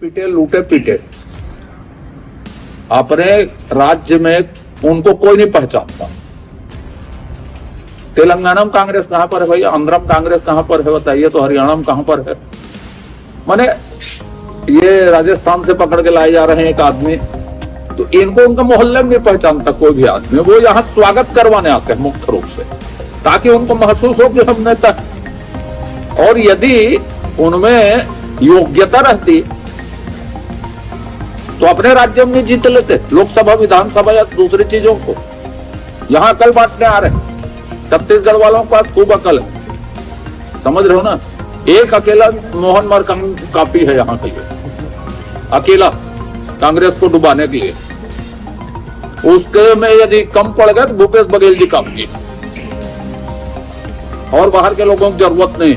पीटे लूटे पीटे, अपने राज्य में उनको कोई नहीं पहचानता। तेलंगाना में कांग्रेस कहां पर है भैया, आंध्र में कांग्रेस कहां पर है बताइए, तो हरियाणा में कहां पर है। माने ये राजस्थान से पकड़ के लाए जा रहे हैं एक आदमी, तो इनको उनका मोहल्ले में नहीं पहचानता कोई भी आदमी। वो यहाँ स्वागत करवाने आते हैं मुख्य रूप से, ताकि उनको महसूस हो कि हम नेता। और यदि उनमें योग्यता रहती तो अपने राज्य में जीत लेते, लोकसभा विधानसभा या दूसरी चीजों को। यहां अकल बांटने आ रहे, छत्तीसगढ़ वालों के पास खूब अकल है, समझ रहे हो ना। एक अकेला मोहन मरकाम काफी है यहाँ के लिए, अकेला कांग्रेस को डुबाने के लिए। उसके में यदि कम पड़ गए तो भूपेश बघेल जी काफी, और बाहर के लोगों की जरूरत नहीं।